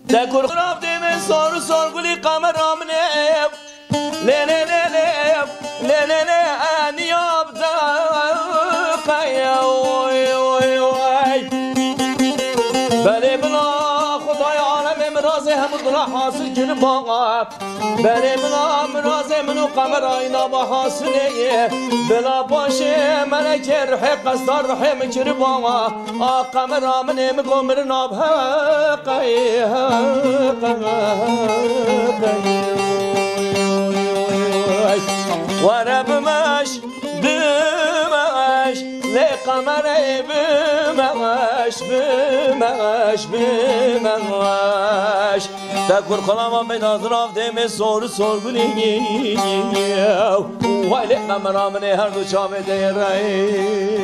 دکور رفتیم سار سار گلی قمر آمنه لنه لنه لنه لنه انیاب دقیه بله بلا خدای عالم امراض همون دلا حاصل کنه باقا بله بلا امراض منو قمر آینا با حاصله بلا باشه ملک رحی قصدار رحی مکر باقا قمر آمنه مقامر ناب حقی ورب مش بمش لقمر بمش بمش بمش تکر خلاما بین اطراف دم سور سور گلی ولی قمر آمنه هر دو چامه دیر رای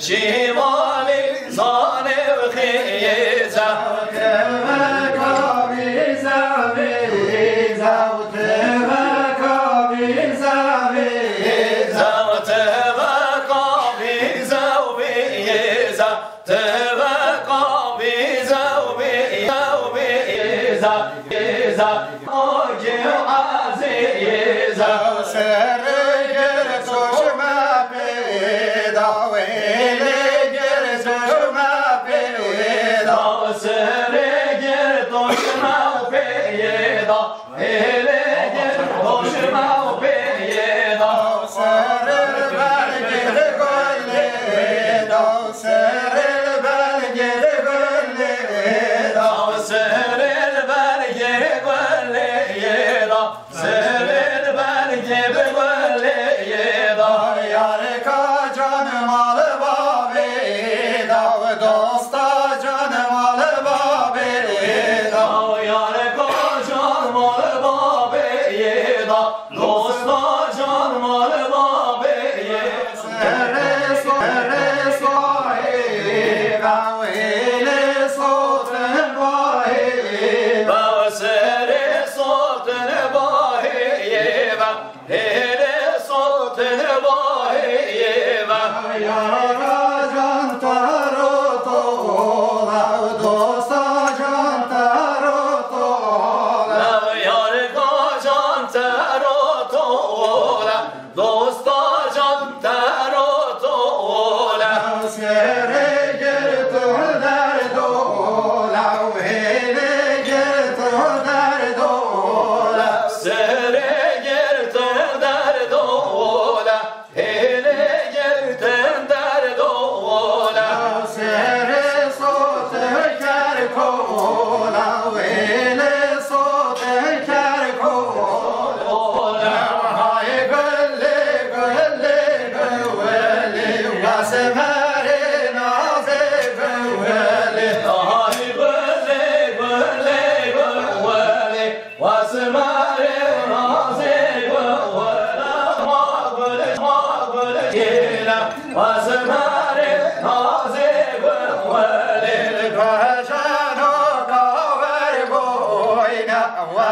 شمالی زانه و خیزه تبکاویزه ویزه و تبکاویزه ویزه و تبکاویزه و ویزه تبکاویزه و ویزه و ویزه ویزه آگه عزیزه سر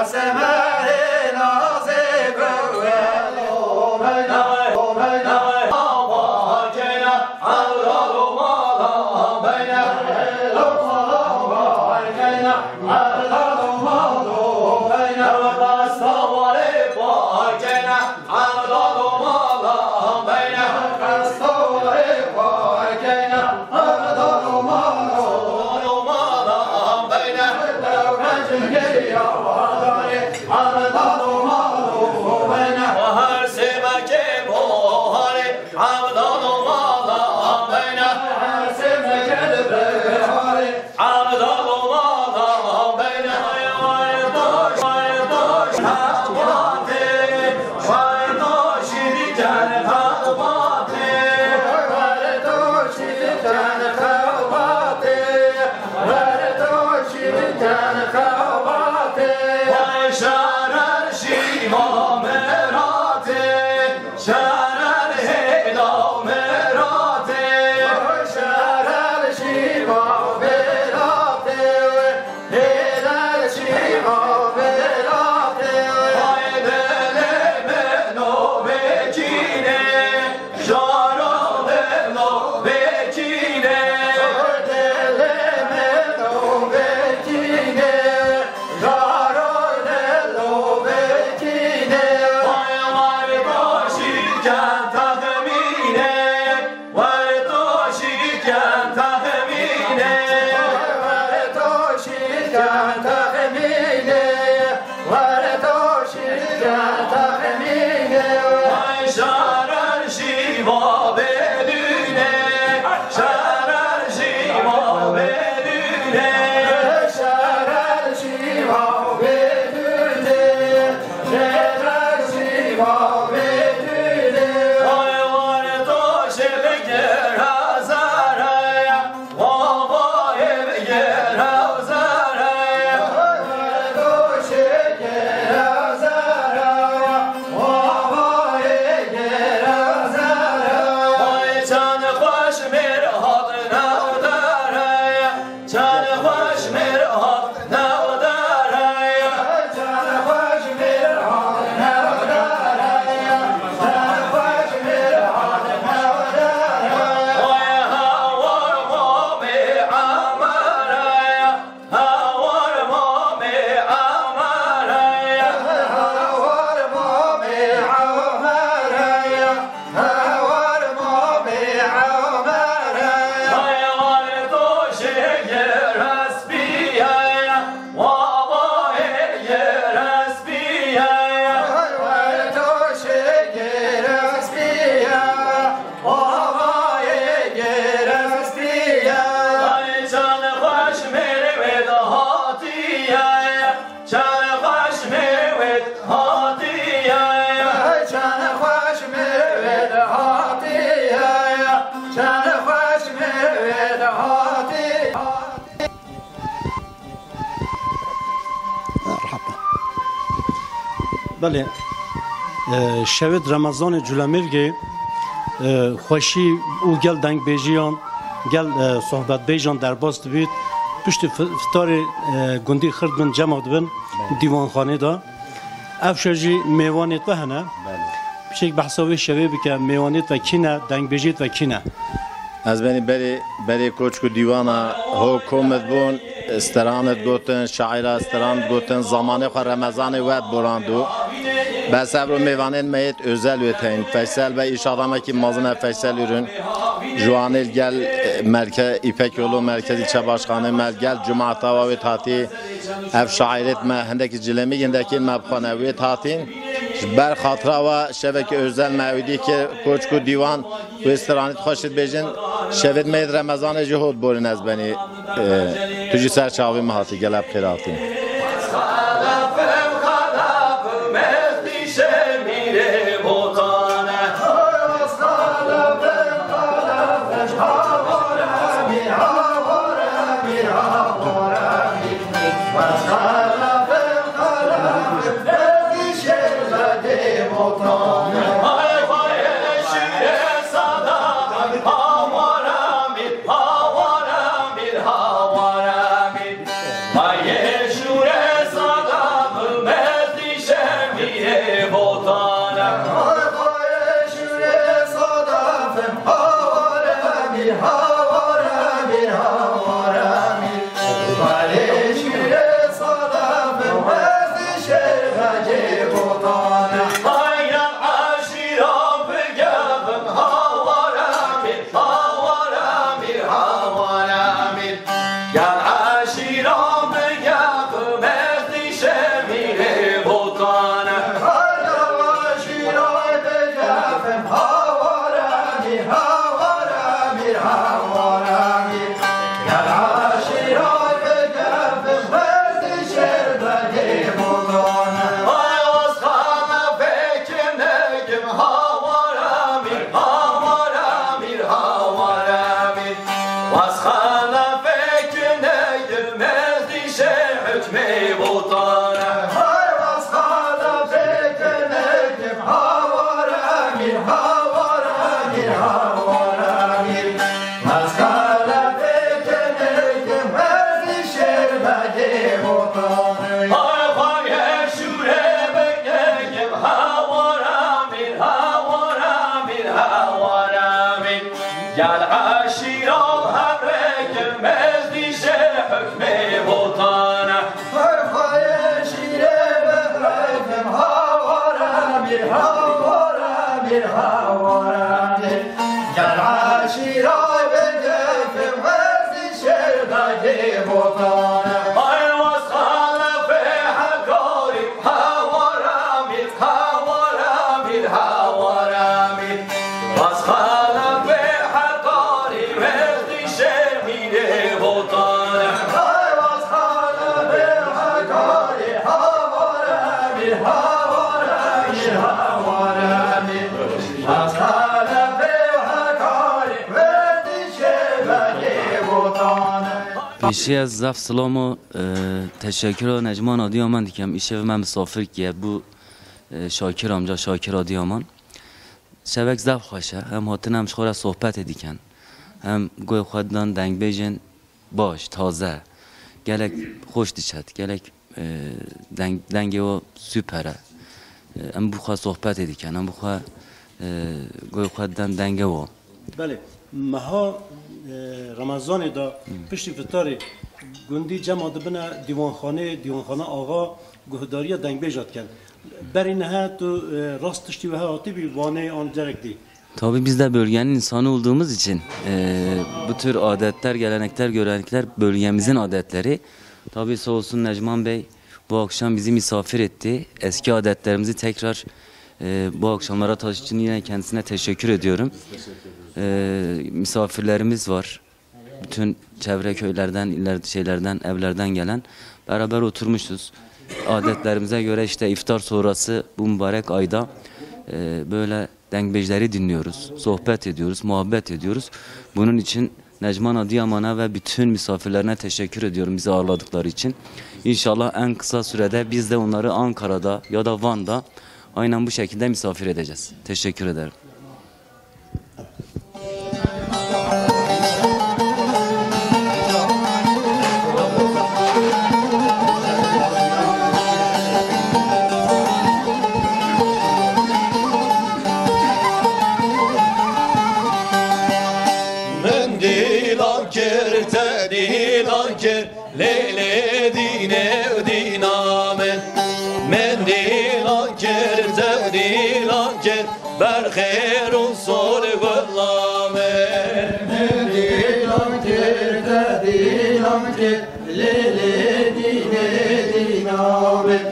وسمار نازل بله شوید رمضان جلمرگی خوشی او گل دنگ بیجیان گل صحبت بیجان در باست بید پشت فتار گندی خرد بن جمع بن دیوان خانه دا افشاجی میوانیت و هنه بشک بحثاوی شوی بکه میوانیت و کینه دنگ بیجیت و کینه از بینی بری کوچکو دیوانا حکومت بون استراحت گوتن شاعر استراحت گوتن زمانه خو رمضان وقت براندو بس ابرو میوانین میت özel وتین فیصل و ایشادامه کی مازن فیصل ürün جوانل گل مرکز ایپک یولو مرکزی چه başkanı ملگل جمعه و تاتی اف شاعرت ما هندکی جلمی گندکی مبخانه و تاتین بر خاطره و شبکه özel مویدی که کوچکو دیوان و استراحت خوشت بیجن شود مید رمضان جهود بورن از بنی تجی سر چاوی مهاتی گلب خیراتی پیشی از زف سلام و تشکر نجمان آدیامان دیکم ایشه و من مسافر که بو شاکر آمجا شاکر آدیامان شبک زف خوشه هم هاتن هم شخور صحبت دیکن هم گوی خوددان دنگ بیجن باش تازه گلک خوش دیشد گلک دنگ و سوپره هم بخواه صحبت دیکن هم بخواه گوی خوددان دنگ و بله مها رمضان دا پشت فتاری گندی جمع دبنا دیوانخانه آقا گهداری دنگ بیجاد کن برای نه تو راستشتی و هاتی بی وانه آن درک دی tabii biz de bölgenin insanı olduğumuz için bu tür adetler, gelenekler, görenekler bölgemizin adetleri. Tabii sağ olsun Necman Bey bu akşam bizi misafir etti. Eski adetlerimizi tekrar bu akşamlara taşıdığın için yine kendisine teşekkür ediyorum. Misafirlerimiz var. Bütün çevre köylerden, şeylerden, evlerden gelen beraber oturmuşuz. Adetlerimize göre işte iftar sonrası bu mübarek ayda böyle dengbejleri dinliyoruz, sohbet ediyoruz, muhabbet ediyoruz. Bunun için Necman Adıyaman'a ve bütün misafirlerine teşekkür ediyorum bizi ağırladıkları için. İnşallah en kısa sürede biz de onları Ankara'da ya da Van'da aynen bu şekilde misafir edeceğiz. Teşekkür ederim. Leyle dine dinamen men dilanker dilanker berkhairun sol gullamen men dilanker dilanker leyle dine dinamen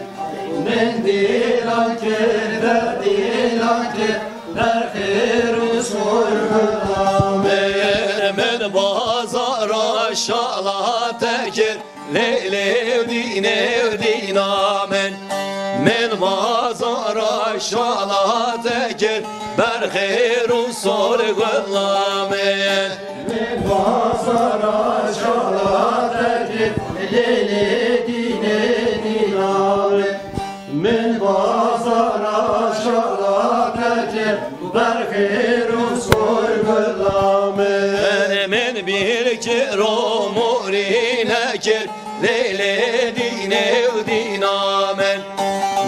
men dilanker dilanker berkhairun sol gullamen men bazara şala tekir Leyle dine dinamen men bazara şala tekir berkhairun sol gullamen men bazara şala tekir leyle dine dinamen men bazara şala tekir berkhairun sol gullamen men bir kero murine kir Leyle dine dinamen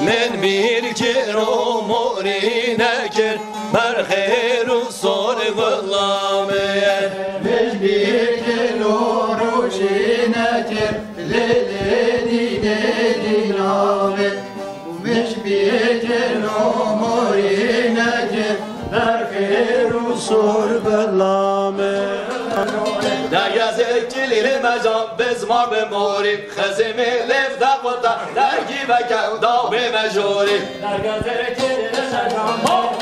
men bir kero murine kir berkhairun sol gullamen men bir kero murine kir Leyle dine dinamen men bir kero murine kir berkhairun sol gullamen Dergazı kilili mecam bezmar be mori Khazimi lef daqvata dergi ve kevda be mecuri Dergazı kilili mecam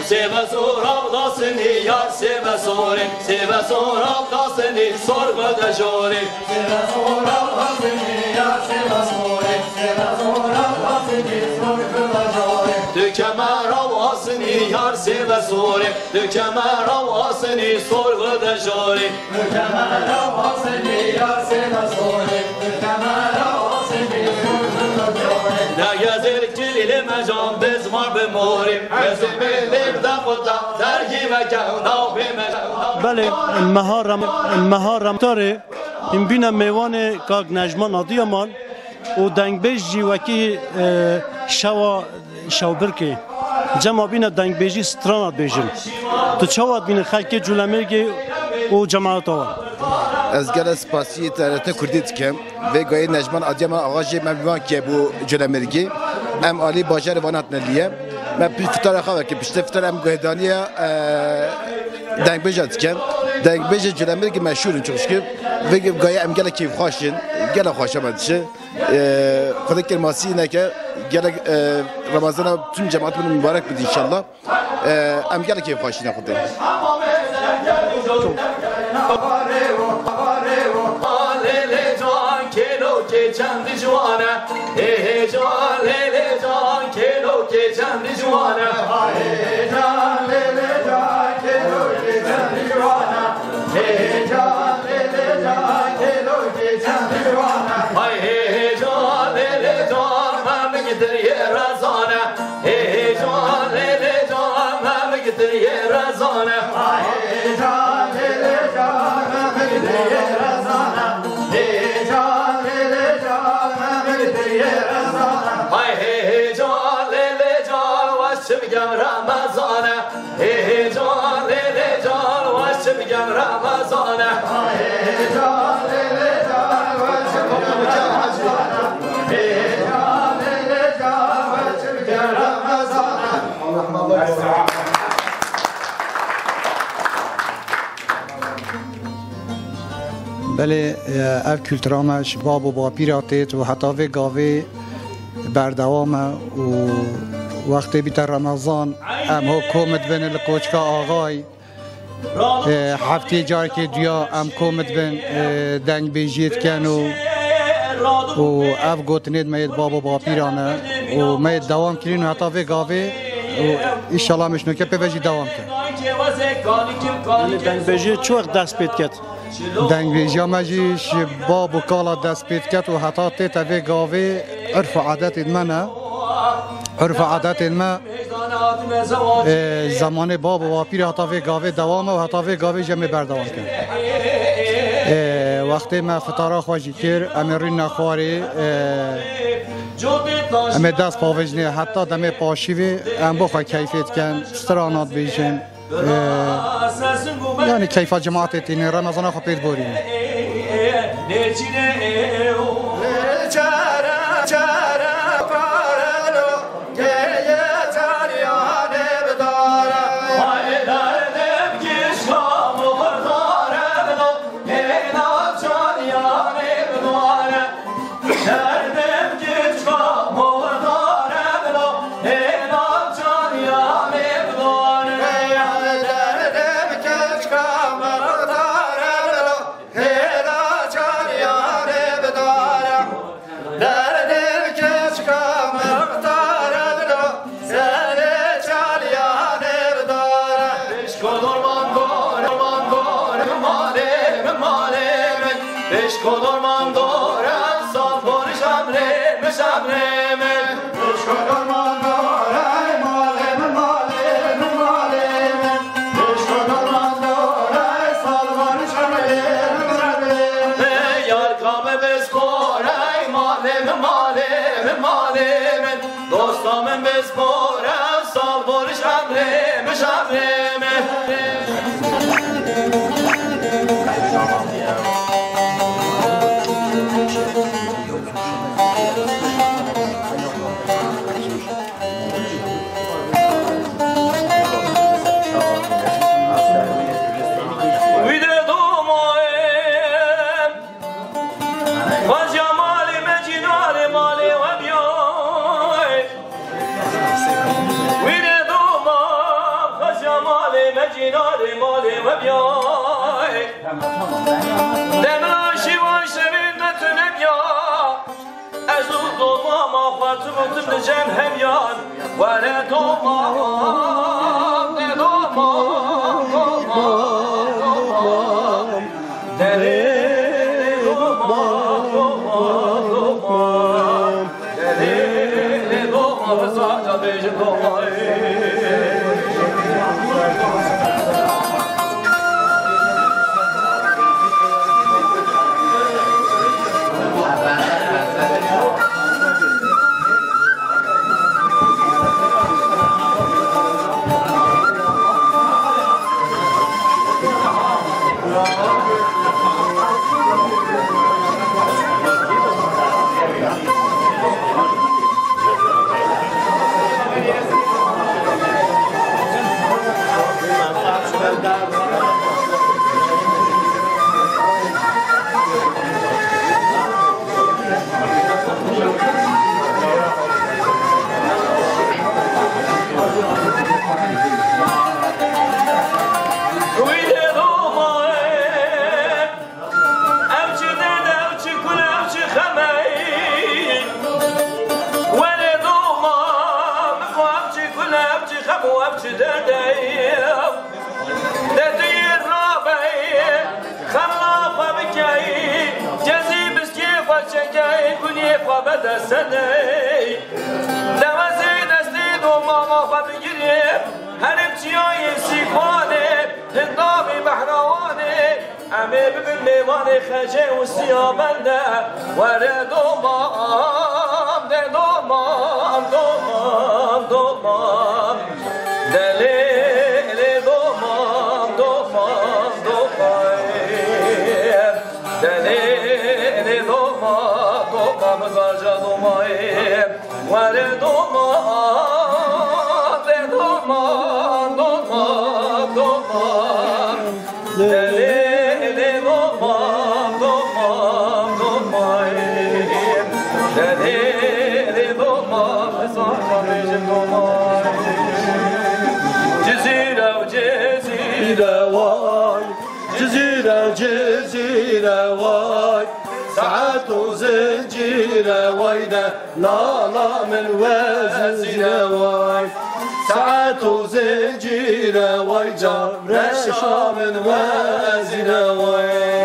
Seve sor avdasını yar seve sori Seve sor avdasını sorma da jori Seve sor avdasını yar seve sori Seve sor avdasını sorma da jori Tükemer avasını yar seve sori Tükemer avasını sorma da jori Tükemer avasını yar seve sori Tükemer avasını sorma da jori Ne gezer kilili mecam bezmar be mori Bezimi lef daqvata dergi ve kevda be mecam بله مهارم تاره این بینه میوان کاغ نجمان آدیامان و دنگ بیج جیوکی شوا برکه جمع بینه دنگ بیجی سترانات بیجن تو چواد بینه خلک جولمرگی و جماعت آوان از گل سپاسی ترت کردی کم و گاهی نجمان آدیامان آغاجی من بیوان که بو جولمرگی ام علی باجر وانات نلیه من فتار خواه که پشت فتار ام گهدانیه دنگ بیجات کم دنگ بیج جولمرگی مشهورن چوشکه و گاهی ام گل کیف خواشن گل خواشم ادشه خدا کرماسی اینه که گل رمضان تون جماعت من مبارک بدی انشالله ام گل کیف خواشن خدا Kendi juana, he can lele can kelo ke kendi juana, he can lele can kelo ke kendi juana, he can lele can kelo ke kendi juana, he can lele can mam gider yerazana, he can lele can mam gider yerazana, he can lele can mam gider yerazana, he can Hay hey can lele can vaşım gel Ramazana Hey can lele can vaşım gel Ramazana Hey can lele can vaşım gel Ramazana Hey can lele can vaşım gel Ramazana Allah بله اف کلترامش باب و باپیراتت و حتی و گاوه بردوامه و وقتی بیت رمضان ام ها کومت بین لکوچکا آغای هفته جار که دیا ام کومت بین دنگ بیجیت کن و اف گوتنید مید باب و باپیرانه و مید دوام کرین و حتی و گاوه ان شاء الله مش نکه بجی دوام کرد دنگ بیجی چه وقت دست پید کرد؟ دنگ بیجی مجیش باب و کالا دست پید کرد و حتی تی تاوی گاوی عرف و عادت منه عرف و عادت ما زمان باب و پیر حتی وی گاوی دوام و حتی وی گاوی جمع بردوام کرد وقتی ما فتارا خواهی کرد امری نخواری امی دست پاوجنه حتی دم پاشیوی ام بخواه کیفیت کن سترانات بیشن یعنی کیفات جماعت تینی رمضان خواه پید بوریم دوستامم بسپارم سال بارش همه جم همیان و ندومام جزيرة واي ساعات وزنجيرة وايدة لا من وزنجيرة واي ساعت و زنجیره وای جبر شامن وزیره وای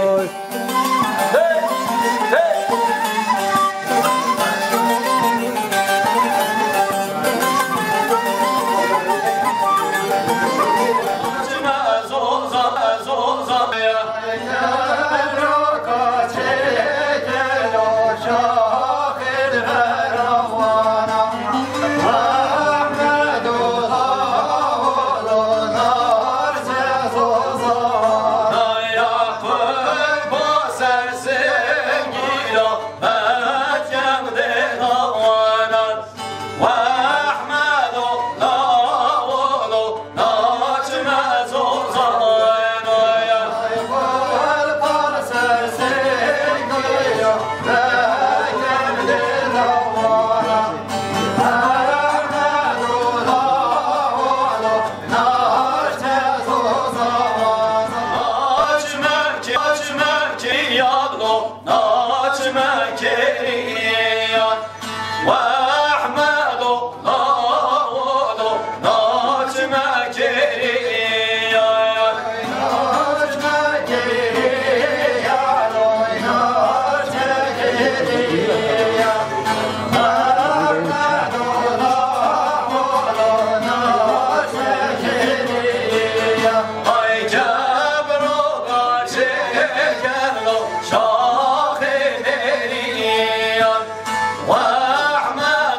واحمد